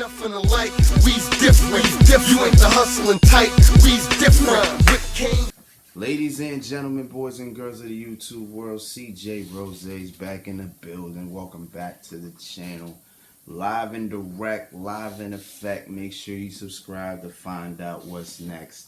nothing alike. We's different. You ain't the hustling type. We's different. With King. Ladies and gentlemen, boys and girls of the YouTube world, CJ Rose's back in the building. Welcome back to the channel. Live and direct, live in effect. Make sure you subscribe to find out what's next.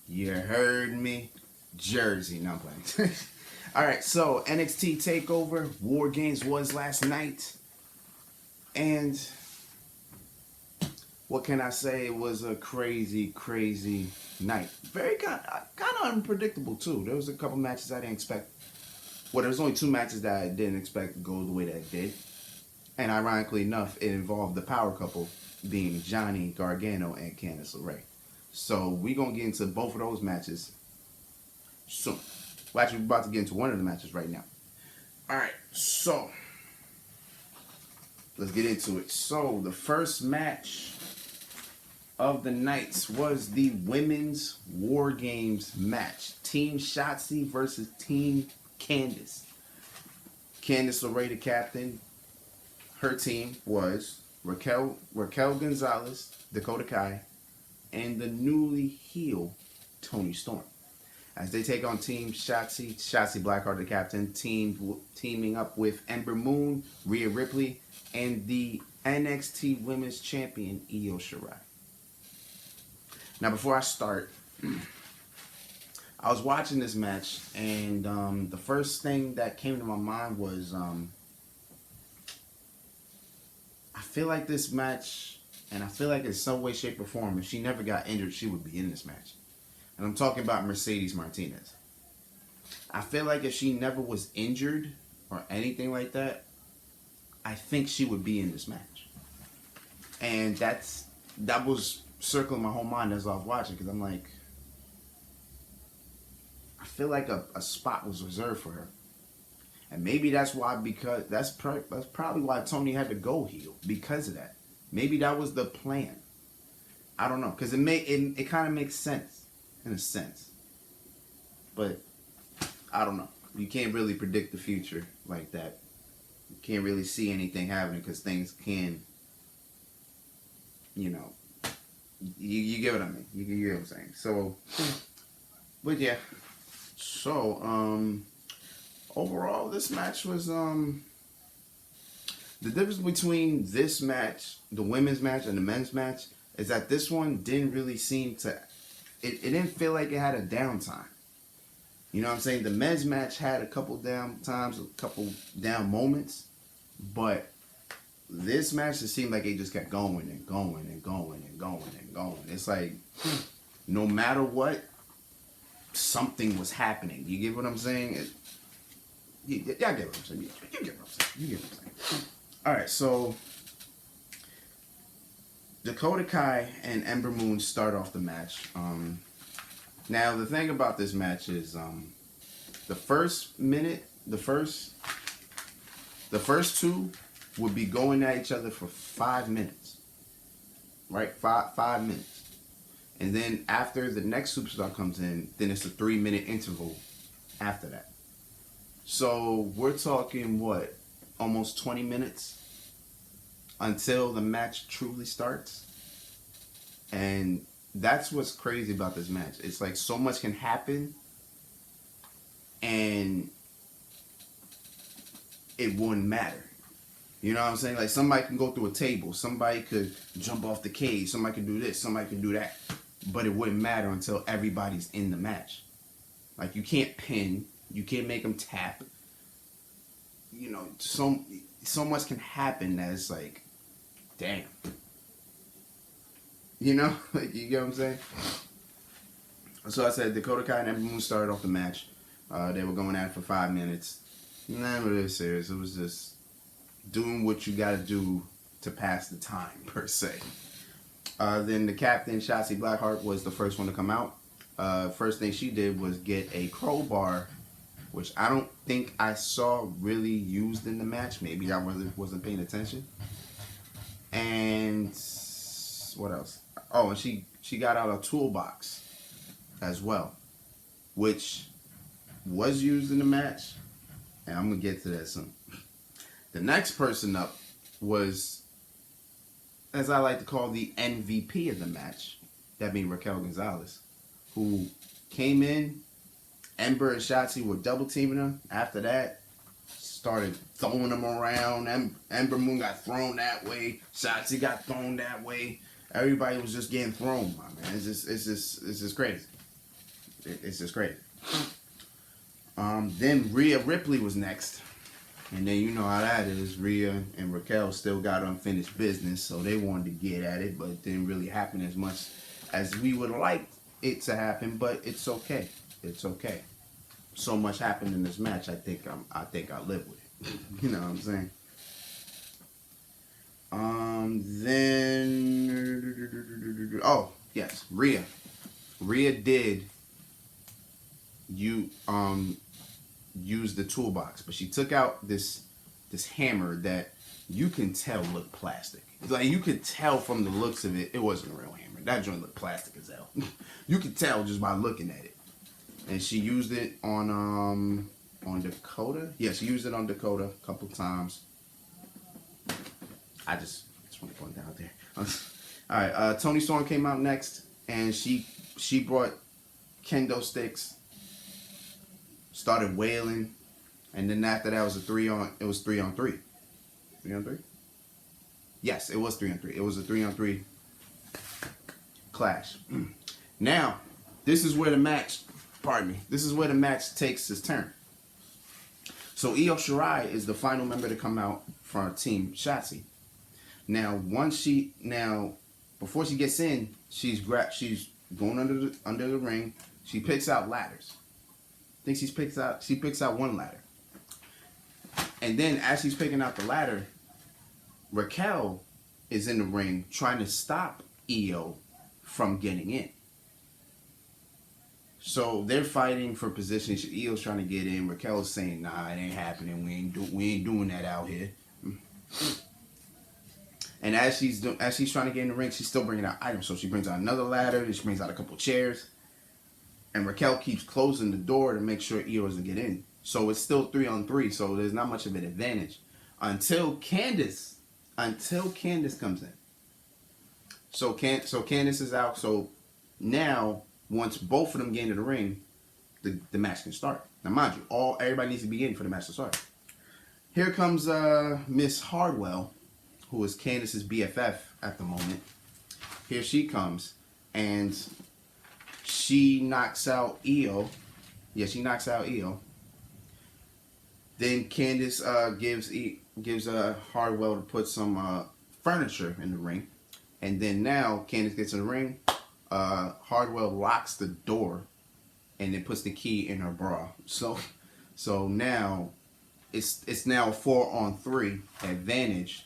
You heard me? Jersey. No, I'm playing. Alright, so NXT TakeOver, WarGames was last night. And what can I say? It was a crazy, crazy night. Very kind of unpredictable too. There was a couple matches I didn't expect. Well, there was only two matches that I didn't expect to go the way that it did. And ironically enough, it involved the power couple being Johnny Gargano and Candice LeRae. So we're going to get into both of those matches soon. Well, actually, we're about to get into one of the matches right now. Alright, so let's get into it. So the first match of the night was the women's WarGames match. Team Shotzi versus Team Candice. Candice LeRae, the captain. Her team was Raquel Gonzalez, Dakota Kai, and the newly heel Toni Storm. As they take on Team Shotzi Blackheart, the captain, teaming up with Ember Moon, Rhea Ripley, and the NXT Women's Champion, Io Shirai. Now, before I start, I was watching this match, and the first thing that came to my mind was, I feel like this match, and I feel like in some way, shape, or form, if she never got injured, she would be in this match. And I'm talking about Mercedes Martinez. I feel like if she never was injured or anything like that, I think she would be in this match. And that was circling my whole mind as I was watching, because I'm like, I feel like a spot was reserved for her. And maybe that's why, because that's probably why Tony had to go heel, because of that. Maybe that was the plan. I don't know, because it kind of makes sense in a sense, but I don't know. You can't really predict the future like that. You can't really see anything happening, because things can, you know, you get what I mean. You get what I'm saying. So, but yeah. So, overall, this match was, the difference between this match, the women's match, and the men's match is that this one didn't really seem to, it didn't feel like it had a downtime. You know what I'm saying? The men's match had a couple down times, a couple down moments, but this match just seemed like it just kept going and going and going and going and going. It's like, no matter what, something was happening. You get what I'm saying? Y'all get what I'm saying. You get what I'm saying. You get what I'm saying. All right, so Dakota Kai and Ember Moon start off the match. Now, the thing about this match is the first two would be going at each other for 5 minutes. Right? Five minutes. And then after the next superstar comes in, then it's a 3-minute interval after that. So we're talking, what, almost 20 minutes until the match truly starts. And that's what's crazy about this match. It's like so much can happen and it wouldn't matter. You know what I'm saying? Like, somebody can go through a table, somebody could jump off the cage, somebody could do this, somebody could do that, but it wouldn't matter until everybody's in the match. Like, you can't pin, you can't make them tap. You know, so much can happen that it's like, damn. You know, like, you get what I'm saying? So I said Dakota Kai and Ember Moon started off the match. They were going at it for 5 minutes. Not really serious. It was just doing what you got to do to pass the time, per se. Then the captain, Shotzi Blackheart, was the first one to come out. First thing she did was get a crowbar, which I don't think I saw really used in the match. Maybe I wasn't paying attention. And what else? Oh, and she got out a toolbox as well, which was used in the match. And I'm going to get to that soon. The next person up was as I like to call the MVP of the match, that being Raquel Gonzalez, who came in. Ember and Shotzi were double teaming them. After that, started throwing them around. Ember Moon got thrown that way. Shotzi got thrown that way. Everybody was just getting thrown, my man. It's just crazy. It's just crazy. Then Rhea Ripley was next. And then you know how that is. Rhea and Raquel still got unfinished business, so they wanted to get at it, but it didn't really happen as much as we would like it to happen, but it's okay. It's okay. So much happened in this match, I think I live with it. You know what I'm saying? Then oh yes, Rhea. Rhea did use the toolbox, but she took out this hammer that you can tell looked plastic. Like you could tell from the looks of it, it wasn't a real hammer. That joint looked plastic as hell. You could tell just by looking at it. And she used it on Dakota. Yeah, she used it on Dakota a couple times. I just want to point that out there. All right, Toni Storm came out next, and she brought kendo sticks. Started wailing, and then after that was 3-on-3. 3-on-3? Yes, it was 3-on-3. It was a 3-on-3 clash. Now, this is where the match takes its turn. So Io Shirai is the final member to come out from Team Shotzi. Now, before she gets in, she's going under the ring. She picks out ladders. I think she picks out one ladder. And then as she's picking out the ladder, Raquel is in the ring trying to stop Io from getting in. So they're fighting for position. Io's trying to get in. Raquel's saying, "Nah, it ain't happening. We ain't doing that out here." And as she's trying to get in the ring, she's still bringing out items. So she brings out another ladder. Then she brings out a couple chairs. And Raquel keeps closing the door to make sure Io doesn't get in. So it's still 3-on-3. So there's not much of an advantage until Candice comes in. So Candice is out. So now, once both of them get into the ring, the match can start. Now, mind you, everybody needs to be in for the match to start. Here comes Miss Hardwell, who is Candice's BFF at the moment. Here she comes, and she knocks out Io. Yeah, she knocks out Io. Then Candice gives Hardwell to put some furniture in the ring, and then now Candice gets in the ring. Hardwell locks the door, and then puts the key in her bra. So now it's now a 4-on-3 advantage.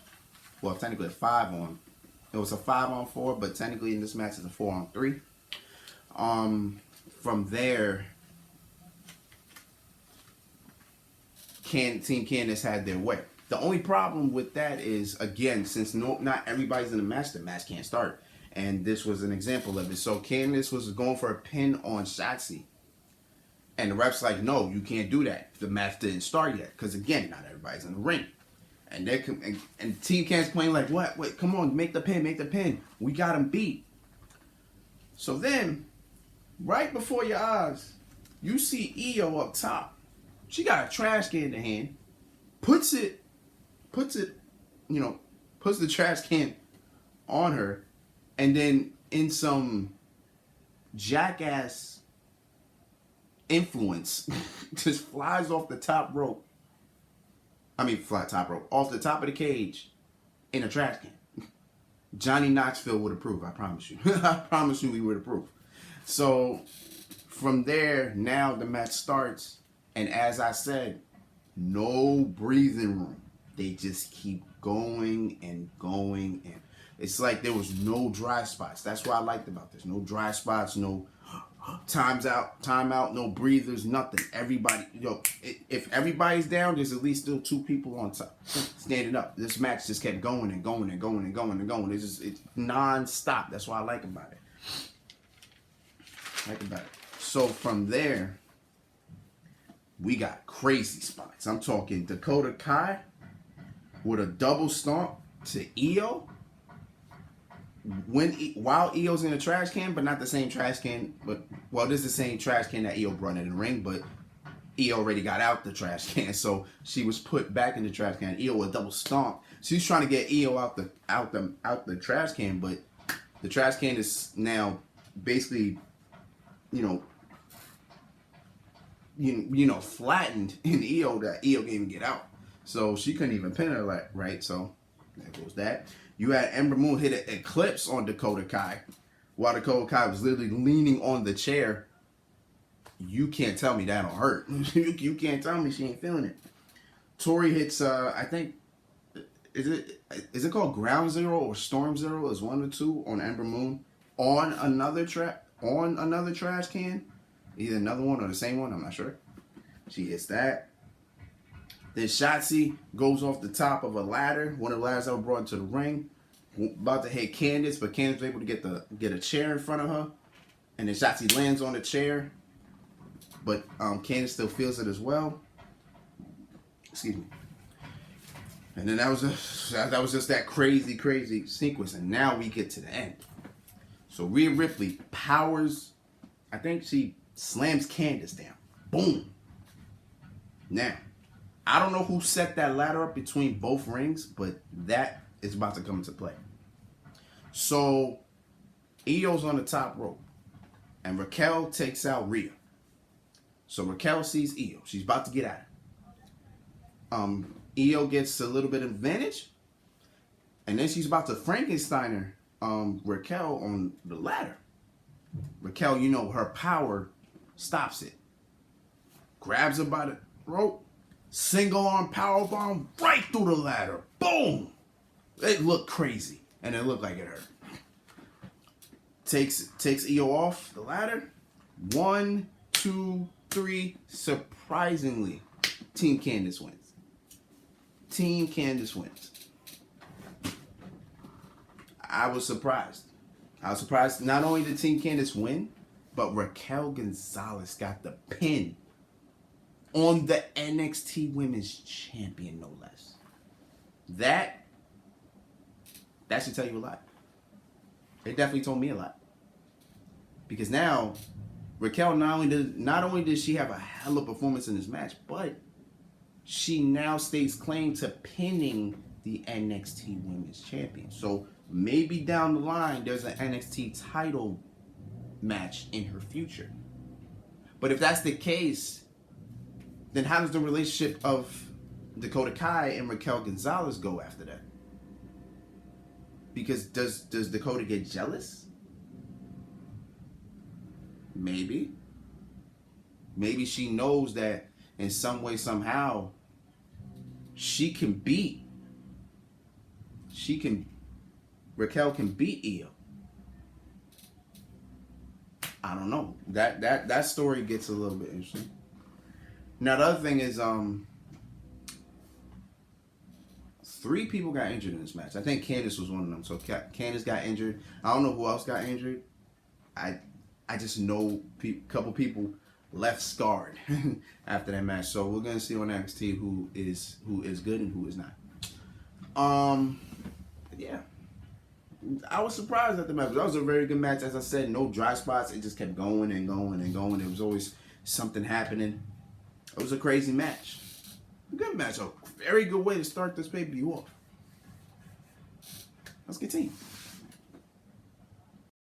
Well, technically a 5-on. It was a 5-on-4, but technically in this match it's a 4-on-3. From there, Team Candice had their way. The only problem with that is, again, since not everybody's in the match can't start. And this was an example of it. So Candice was going for a pin on Shotzi. And the ref's like, "No, you can't do that. The match didn't start yet." Because, again, not everybody's in the ring. And Team Candice playing like, "What? Wait, come on, make the pin. We got him beat." So then, right before your eyes, you see Io up top. She got a trash can in the hand, puts the trash can on her, and then in some jackass influence, just flies off the top rope. Off the top of the cage in a trash can. Johnny Knoxville would approve, I promise you. I promise you he would approve. So from there, now the match starts. And as I said, no breathing room. They just keep going and going. And it's like there was no dry spots. That's what I liked about this. No dry spots, no timeout, no breathers, nothing. Everybody, if everybody's down, there's at least still 2 people on top standing up. This match just kept going and going and going and going and going. It's non-stop. That's what I like about it. So from there, we got crazy spots. I'm talking Dakota Kai with a double stomp to Io. while Io's in the trash can, but not the same trash can. But well, this is the same trash can that Io brought in the ring, but Io already got out the trash can, so she was put back in the trash can. Io was double stomped. She's trying to get Io out the trash can, but the trash can is now basically, you know, flattened in Io that Io can't even get out. So she couldn't even pin her right. So there goes that. You had Ember Moon hit an eclipse on Dakota Kai, while Dakota Kai was literally leaning on the chair. You can't tell me that don't hurt. You can't tell me she ain't feeling it. Tori hits, I think, is it called Ground Zero or Storm Zero? Is one or two on Ember Moon on another trash can, either another one or the same one. I'm not sure. She hits that. Then Shotzi goes off the top of a ladder, one of the ladders that were brought into the ring, about to hit Candice, but Candice was able to get a chair in front of her, and then Shotzi lands on the chair, but Candice still feels it as well. Excuse me. And then that was just that crazy sequence, and now we get to the end. So Rhea Ripley powers, I think she slams Candice down. Boom. Now, I don't know who set that ladder up between both rings, but that is about to come into play. So, Io's on the top rope, and Raquel takes out Rhea. So Raquel sees Io. She's about to get at her. Io gets a little bit of advantage, and then she's about to Frankensteiner Raquel on the ladder. Raquel, her power stops it. Grabs her by the rope. Single arm powerbomb right through the ladder. Boom! It looked crazy, and it looked like it hurt. Takes Io off the ladder. 1, 2, 3. Surprisingly, Team Candice wins. Team Candice wins. I was surprised. Not only did Team Candice win, but Raquel Gonzalez got the pin on the NXT Women's Champion, no less. That should tell you a lot. It definitely told me a lot. Because now, Raquel not only did she have a hell of a performance in this match, but she now stakes claim to pinning the NXT Women's Champion. So maybe down the line, there's an NXT title match in her future. But if that's the case, then how does the relationship of Dakota Kai and Raquel Gonzalez go after that? Because does Dakota get jealous? Maybe. Maybe she knows that in some way, somehow, Raquel can beat Io. I don't know. That story gets a little bit interesting. Now the other thing is, 3 people got injured in this match. I think Candice was one of them. So Candice got injured. I don't know who else got injured. I just know a couple people left scarred after that match. So we're gonna see on NXT who is good and who is not. Yeah. I was surprised at the match. That was a very good match. As I said, no dry spots. It just kept going and going and going. There was always something happening. It was a crazy match. A good match. A very good way to start this pay-per-view off. Let's continue.